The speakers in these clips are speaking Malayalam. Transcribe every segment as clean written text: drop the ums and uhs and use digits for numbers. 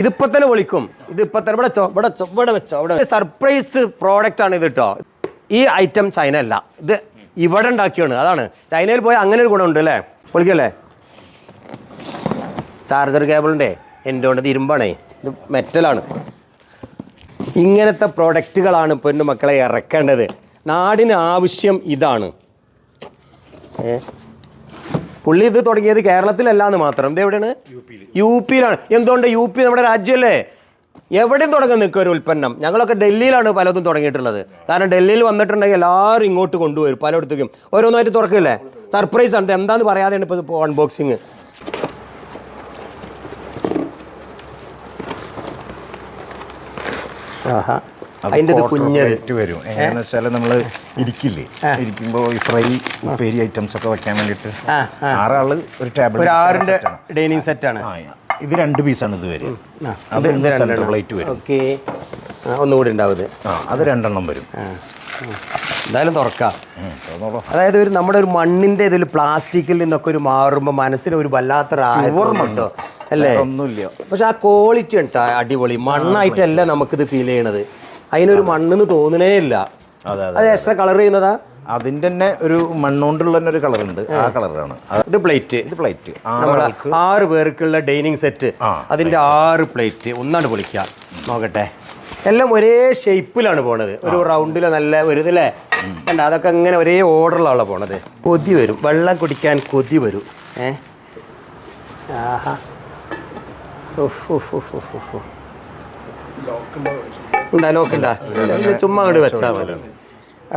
ഇതിപ്പോൾ തന്നെ വിളിക്കും. ഇതിപ്പോൾ തന്നെ ഇവിടെ വെച്ചോ സർപ്രൈസ് പ്രോഡക്റ്റ് ആണ് ഇത് കേട്ടോ. ഈ ഐറ്റം ചൈന അല്ല, ഇത് ഇവിടെ ഉണ്ടാക്കിയാണ്. അതാണ് ചൈനയിൽ പോയാൽ അങ്ങനെ ഒരു ഗുണമുണ്ട് അല്ലേ. വിളിക്കല്ലേ ചാർജർ കേബിളിൻ്റെ എൻ്റെ കൊണ്ട് ഇരുമ്പാണേ, ഇത് മെറ്റലാണ്. ഇങ്ങനത്തെ പ്രോഡക്റ്റുകളാണ് പൊന്നു മക്കളെ ഇറക്കേണ്ടത്. നാടിന് ആവശ്യം ഇതാണ്. പുള്ളി ഇത് തുടങ്ങിയത് കേരളത്തിലല്ല എന്ന് മാത്രം. ഇത് എവിടെയാണ്? യു പിയിലാണ്. എന്തുകൊണ്ട്? യു പി നമ്മുടെ രാജ്യമല്ലേ, എവിടെയും തുടങ്ങാൻ നിൽക്കുക ഒരു ഉൽപ്പന്നം. ഞങ്ങളൊക്കെ ഡൽഹിയിലാണ് പലതും തുടങ്ങിയിട്ടുള്ളത്. കാരണം ഡൽഹിയിൽ വന്നിട്ടുണ്ടെങ്കിൽ എല്ലാവരും ഇങ്ങോട്ട് കൊണ്ടുവരും, പലയിടത്തേക്കും ഓരോന്നായിട്ട് തുറക്കില്ലേ. സർപ്രൈസ് ആണ്. എന്താണെന്ന് പറയാതെയാണ് ഇപ്പോൾ അൺബോക്സിങ്. ആഹാ, അതിൻ്റെ കുഞ്ഞത് വരും. എങ്ങനെയാണെന്ന് വെച്ചാൽ നമ്മൾ ഇരിക്കുമ്പോൾ ഈ ഫ്രൈ ഉപ്പേരി ഐറ്റംസ് ഒക്കെ വെക്കാൻ വേണ്ടിയിട്ട് 6 ആള് ഒരു ടേബിൾ, ഒരു 6ന്റെ ഡൈനിങ് സെറ്റാണ്. ഇത് 2 പീസാണ് ഇത് വരും. അത് സെൻട്രൽ പ്ലേറ്റ് വരും. ഓക്കെ, ഒന്നുകൂടി ഉണ്ടാവും. അത് 2 എണ്ണം വരും. എന്തായാലും തുറക്കാം. അതായത് നമ്മുടെ ഒരു മണ്ണിൻ്റെ ഇതിൽ പ്ലാസ്റ്റിക്കിൽ നിന്നൊക്കെ ഒരു മാറുമ്പോൾ മനസ്സിന് ഒരു വല്ലാത്തൊരു ഓർമ്മ അല്ലേ. ഒന്നുമില്ല, പക്ഷെ ആ ക്വാളിറ്റി ഉണ്ടോ അടിപൊളി. മണ്ണായിട്ടല്ല നമുക്കിത് ഫീൽ ചെയ്യണത്. അതിനൊരു മണ്ണെന്ന് തോന്നണേ ഇല്ല. അത് എക്സ്ട്രാ കളർ ചെയ്യുന്നതാ. അതിൻ്റെ തന്നെ ഒരു മണ്ണുകൊണ്ടുള്ള തന്നെ ഒരു കളർ ഉണ്ട്. ആ കളറാണ് ഇത്. പ്ലേറ്റ് 6 പേർക്കുള്ള ഡൈനിങ് സെറ്റ്. അതിൻ്റെ 6 പ്ലേറ്റ് ഒന്നാണ് പൊളിക്കുക. നോക്കട്ടെ, എല്ലാം ഒരേ ഷേപ്പിലാണ് പോണത്. ഒരു റൗണ്ടിൽ നല്ല ഒരു ഇതില്ലേ കണ്ട, അതൊക്കെ ഇങ്ങനെ ഒരേ ഓർഡറിലാണ് പോണത്. കൊതി വരും, വെള്ളം കുടിക്കാൻ കൊതി വരും. ആഹാ, ലോക്കുണ്ടാ, ചുമ്മാ അങ്ങോട്ട് വെച്ചാൽ മതി.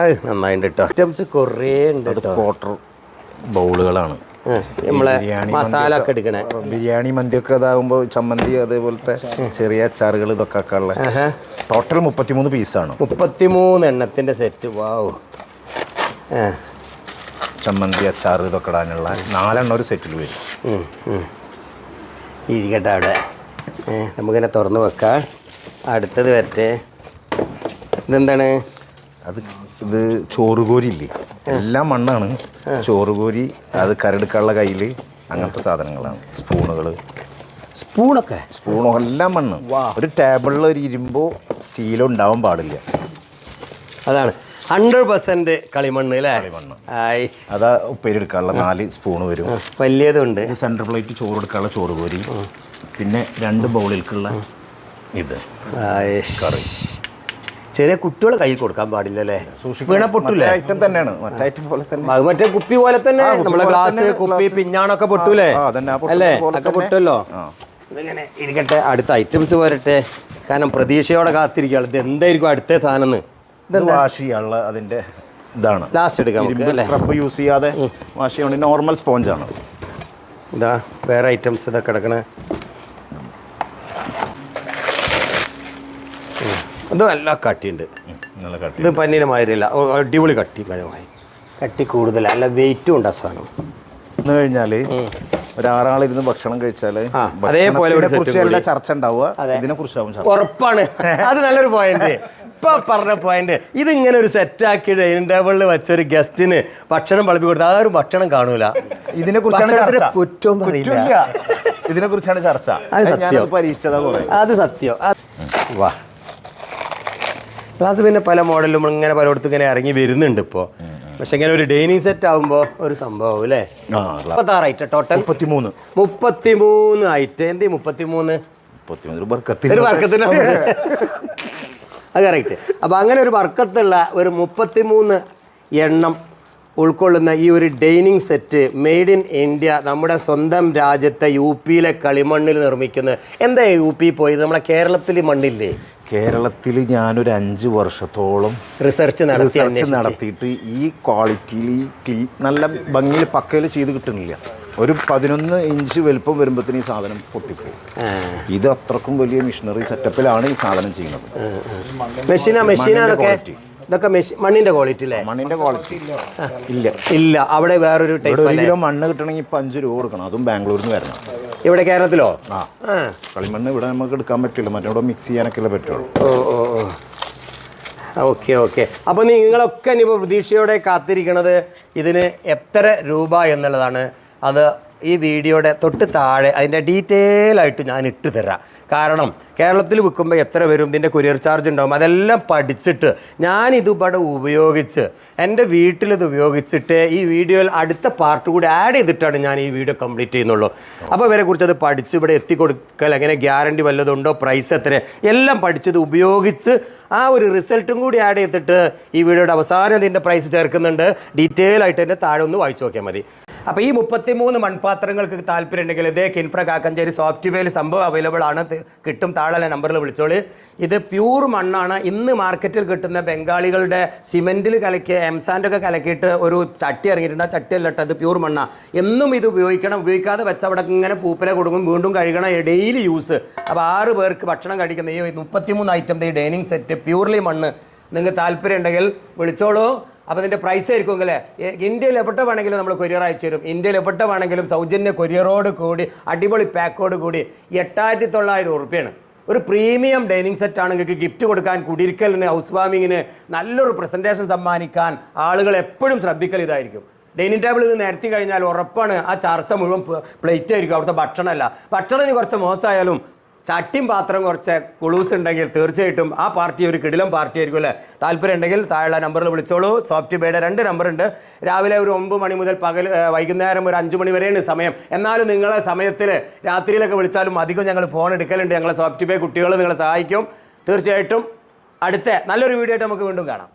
അത് നന്നായിട്ട് കേട്ടോ. ഐറ്റംസ് കുറേ ഉണ്ട്. ക്വാർട്ടർ ബൗളുകളാണ് നമ്മളെ മസാല ഒക്കെ എടുക്കണേ. ബിരിയാണി മന്തിയൊക്കെ ഇതാകുമ്പോൾ ചമ്മന്തി അതേപോലത്തെ ചെറിയ അച്ചാറുകൾ ഇതൊക്കെ ആക്കാനുള്ള. ടോട്ടൽ 33 പീസാണ്. 33 എണ്ണത്തിൻ്റെ സെറ്റ്. വാവ്. ചമ്മന്തി അച്ചാർ ഇതൊക്കെ ഇടാനുള്ള 4 എണ്ണം ഒരു സെറ്റിൽ വരും. ഇരിക്കട്ടെ അവിടെ, നമുക്കിങ്ങനെ തുറന്ന് വെക്കാം. അടുത്തത് വരട്ടെ. ഇതെന്താണ്? ഇത് ചോറുകോരി ഇല്ലേ, എല്ലാം മണ്ണാണ്. ചോറുകോരി, അത് കരടുക്കാനുള്ള കയ്യിൽ, അങ്ങനത്തെ സാധനങ്ങളാണ്. സ്പൂണൊക്കെ എല്ലാം മണ്ണ്. ഒരു ടേബിളിൽ ഒരു ഇരുമ്പോ സ്റ്റീലോ ഉണ്ടാവാൻ പാടില്ല. അതാണ് 100% കളിമണ്ണ് അല്ലേ. അതാ ഉപ്പേരി എടുക്കാനുള്ള 4 സ്പൂണ് വരും. വലിയതുണ്ട്. സെൻട്രൽ പ്ലേറ്റ് ചോറ് എടുക്കാനുള്ള ചോറുകോരി, പിന്നെ 2 ബൗളിലേക്കുള്ള ഇത് കറി. ചെറിയ കുട്ടികളെ കൈ കൊടുക്കാൻ പാടില്ലല്ലേ, വീണപ്പൊട്ടൂലേ. ഐറ്റം തന്നെയാണ്, മറ്റേ കുപ്പി പോലെ തന്നെ. നമ്മളെ ഗ്ലാസ് കുപ്പി പിഞ്ഞാണൊക്കെ പൊട്ടൂലേ അല്ലേ, ഒക്കെ പൊട്ടുമല്ലോ. ഇതിങ്ങനെ ഇരിക്കട്ടെ. അടുത്ത ഐറ്റംസ് പോരട്ടെ. കാരണം പ്രതീക്ഷയോടെ കാത്തിരിക്കുകയാണ്. ഇത് എന്തായിരിക്കും അടുത്ത സാധനം? വാഷ് ചെയ്യാനുള്ള അതിൻ്റെ ഇതാണ്. ലാസ്റ്റ് എടുക്കാം. സ്ക്രബ് യൂസ് ചെയ്യാതെ വാഷ് ചെയ്യാൻ വേണ്ടി നോർമൽ സ്പോഞ്ചാണ്. ഇതാ വേറെ ഐറ്റംസ് ഇതൊക്കെ കിടക്കണേ. ഇത് നല്ല കട്ടിയുണ്ട്. ഇത് പന്നീന് മാതിരിയല്ല, അടിപൊളി കട്ടി. പഴമായി കട്ടി കൂടുതൽ, നല്ല വെയിറ്റും ഉണ്ട്. ആ സാധനം എന്ന് കഴിഞ്ഞാൽ ഒരു 6 ആളിരുന്ന് ഭക്ഷണം കഴിച്ചാൽ അതേപോലെ ചർച്ച ഉണ്ടാവുക. ഇതിനെ കുറിച്ചാവും ഉറപ്പാണ്. അത് നല്ലൊരു പോയിന്റ്. ഇപ്പൊ പറഞ്ഞ പോയിന്റ്. ഇതിങ്ങനെ ഒരു സെറ്റാക്കി ഡൈനിങ് ടേബിളിൽ വെച്ചൊരു ഗസ്റ്റിന് ഭക്ഷണം വിളമ്പി കൊടുത്താൽ ആരും ഭക്ഷണം കാണൂല. ഇതിനെ കുറിച്ചാണ് കുറ്റവും പറയില്ല. ഇതിനെ കുറിച്ചാണ് ചർച്ച. അത് സത്യം, പരീക്ഷിച്ചതാ. അത് സത്യം. വാ, ക്ലാസ് പിന്നെ പല മോഡലും ഇങ്ങനെ പലയിടത്തും ഇങ്ങനെ ഇറങ്ങി വരുന്നുണ്ട് ഇപ്പോൾ. പക്ഷെ ഇങ്ങനെ ഒരു ഡൈനിങ് സെറ്റ് ആകുമ്പോൾ ഒരു സംഭവം അല്ലേ. 36 ഐറ്റം ടോട്ടൽ. 33 ഐറ്റം. എന്ത് 33 ഒരു ബർക്കത്തിന് അത് കറക്റ്റ്. അപ്പോൾ അങ്ങനെ ഒരു ബർക്കത്തുള്ള ഒരു 33 എണ്ണം ഉൾക്കൊള്ളുന്ന ഈ ഒരു dining set made in India, നമ്മുടെ സ്വന്തം രാജ്യത്തെ യു പിയിലെ കളിമണ്ണിൽ നിർമ്മിക്കുന്നത്. എന്താ യു പി പോയത്? നമ്മളെ കേരളത്തിൽ മണ്ണില്ലേ? കേരളത്തിൽ ഞാനൊരു 5 വർഷത്തോളം റിസർച്ച് നടത്തിയിട്ട് ഈ ക്വാളിറ്റിയിൽ നല്ല ഭംഗിയിൽ പക്കയിൽ ചെയ്ത് കിട്ടുന്നില്ല. ഒരു 11 ഇഞ്ച് വലുപ്പം വരുമ്പോഴത്തേന് ഈ സാധനം പൊട്ടിപ്പോകും. ഇത് അത്രക്കും വലിയ മിഷനറി സെറ്റപ്പിലാണ് ഈ സാധനം ചെയ്യുന്നത്. ഇതൊക്കെ മണ്ണിന്റെ ക്വാളിറ്റി അല്ലേ? മണ്ണിന്റെ ക്വാളിറ്റി ഇല്ല. അവിടെ വേറൊരു ടൈപ്പ്. 1 കിലോ മണ്ണ് കിട്ടണമെങ്കിൽ ഇപ്പം 5 രൂപ കൊടുക്കണം. അതും ബാംഗ്ലൂരിൽ നിന്ന് വരണം. ഇവിടെ കേരളത്തിലോ? കളിമണ്ണ് ഇവിടെ നമുക്ക് എടുക്കാൻ പറ്റില്ല. മറ്റേ മിക്സ് ചെയ്യാനൊക്കെ പറ്റുള്ളൂ. ഓക്കെ. അപ്പോൾ നിങ്ങളൊക്കെ ഇനിയിപ്പോൾ പ്രതീക്ഷയോടെ കാത്തിരിക്കണത് ഇതിന് എത്ര രൂപ എന്നുള്ളതാണ്. അത് ഈ വീഡിയോയുടെ തൊട്ട് താഴെ അതിൻ്റെ ഡീറ്റെയിൽ ആയിട്ട് ഞാൻ ഇട്ട് തരാം. കാരണം കേരളത്തിൽ വിൽക്കുമ്പോൾ എത്ര വരും, ഇതിൻ്റെ കൊറിയർ ചാർജ് ഉണ്ടാവും, അതെല്ലാം പഠിച്ചിട്ട് ഞാനിത് ഇവിടെ ഉപയോഗിച്ച് എൻ്റെ വീട്ടിലിത് ഉപയോഗിച്ചിട്ട് ഈ വീഡിയോയിൽ അടുത്ത പാർട്ട് കൂടി ആഡ് ചെയ്തിട്ടാണ് ഞാൻ ഈ വീഡിയോ കംപ്ലീറ്റ് ചെയ്യുന്നുള്ളൂ. അപ്പോൾ ഇവരെ കുറിച്ച് അത് പഠിച്ച് ഇവിടെ എത്തിക്കൊടുക്കൽ, എങ്ങനെ ഗ്യാരണ്ടി വല്ലതുണ്ടോ, പ്രൈസ് എത്ര, എല്ലാം പഠിച്ചത് ഉപയോഗിച്ച് ആ ഒരു റിസൾട്ടും കൂടി ആഡ് ചെയ്തിട്ട് ഈ വീഡിയോയുടെ അവസാനം ഇതിൻ്റെ പ്രൈസ് ചേർക്കുന്നുണ്ട്. ഡീറ്റെയിൽ ആയിട്ട് തന്നെ താഴെ ഒന്ന് വായിച്ചു നോക്കിയാൽ മതി. അപ്പോൾ ഈ 33 മൺപാത്രങ്ങൾക്ക് താല്പര്യം ഉണ്ടെങ്കിൽ ഇതേ കിൻഫ്ര കാക്കഞ്ചേരി സോഫ്റ്റ്വെയർ സംഭവം അവൈലബിൾ ആണ്, കിട്ടും. താഴെ നമ്പറിൽ വിളിച്ചോളൂ. ഇത് പ്യൂർ മണ്ണാണ്. ഇന്ന് മാർക്കറ്റിൽ കിട്ടുന്ന ബംഗാളികളുടെ സിമെൻറ്റിൽ കലക്കി എംസാൻഡൊക്കെ കലക്കിയിട്ട് ഒരു ചട്ടി ഇറങ്ങിയിട്ടുണ്ട്. ആ ചട്ടി അല്ലട്ടോ, അത് പ്യൂർ മണ്ണാണ്. എന്നും ഇത് ഉപയോഗിക്കണം. ഉപയോഗിക്കാതെ വെച്ച അവിടെ ഇങ്ങനെ പൂപ്പല കൊടുക്കും, വീണ്ടും കഴുകണം, ഡെയിലി യൂസ്. അപ്പോൾ 6 പേർക്ക് ഭക്ഷണം കഴിക്കുന്ന ഈ 33 ഐറ്റം ഈ ഡൈനിങ് സെറ്റ് പ്യൂർലി മണ്ണ് നിങ്ങൾക്ക് താല്പര്യം ഉണ്ടെങ്കിൽ വിളിച്ചോളൂ. അപ്പോൾ ഇതിൻ്റെ പ്രൈസ് ആയിരിക്കും അല്ലേ, ഇന്ത്യയിൽ എവിടെ വേണമെങ്കിലും നമ്മൾ കൊറിയർ അയച്ചു തരും. ഇന്ത്യയിൽ എവിടെ വേണമെങ്കിലും സൗജന്യ കൊറിയറോട് കൂടി അടിപൊളി പാക്കോട് കൂടി 8,900 ഉറുപ്പ്യാണ്. ഒരു പ്രീമിയം ഡൈനിങ് സെറ്റാണ്. നിങ്ങൾക്ക് ഗിഫ്റ്റ് കൊടുക്കാൻ, കുടിയിരിക്കലിന്, ഹൗസ് വാമിങ്ങിന്, നല്ലൊരു പ്രസൻറ്റേഷൻ സമ്മാനിക്കാൻ ആളുകൾ എപ്പോഴും ശ്രദ്ധിക്കൽ ഇതായിരിക്കും. ഡൈനിങ് ടേബിൾ ഇത് നിരത്തി കഴിഞ്ഞാൽ ഉറപ്പാണ് ആ ചർച്ച മുഴുവൻ പ്ലേറ്റ് ആയിരിക്കും, അവിടുത്തെ ഭക്ഷണമല്ല. ഭക്ഷണം കുറച്ച് മോശമായാലും ചട്ടിയും പാത്രം കുറച്ച് കുളൂസ് ഉണ്ടെങ്കിൽ തീർച്ചയായിട്ടും ആ പാർട്ടി ഒരു കിടിലം പാർട്ടി ആയിരിക്കും അല്ലേ. താല്പര്യം ഉണ്ടെങ്കിൽ താഴെ നമ്പറിൽ വിളിച്ചോളൂ. സോഫ്റ്റ്വെയറുടെ 2 നമ്പറുണ്ട്. രാവിലെ ഒരു 9 മണി മുതൽ വൈകുന്നേരം ഒരു 5 മണി വരെയാണ് സമയം. എന്നാലും നിങ്ങളെ സമയത്തിൽ രാത്രിയിലൊക്കെ വിളിച്ചാലും അധികം ഞങ്ങൾ ഫോൺ എടുക്കലുണ്ട്. ഞങ്ങളെ സോഫ്റ്റ്വെയർ കുട്ടികൾ നിങ്ങളെ സഹായിക്കും. തീർച്ചയായിട്ടും അടുത്ത നല്ലൊരു വീഡിയോ ആയിട്ട് നമുക്ക് വീണ്ടും കാണാം.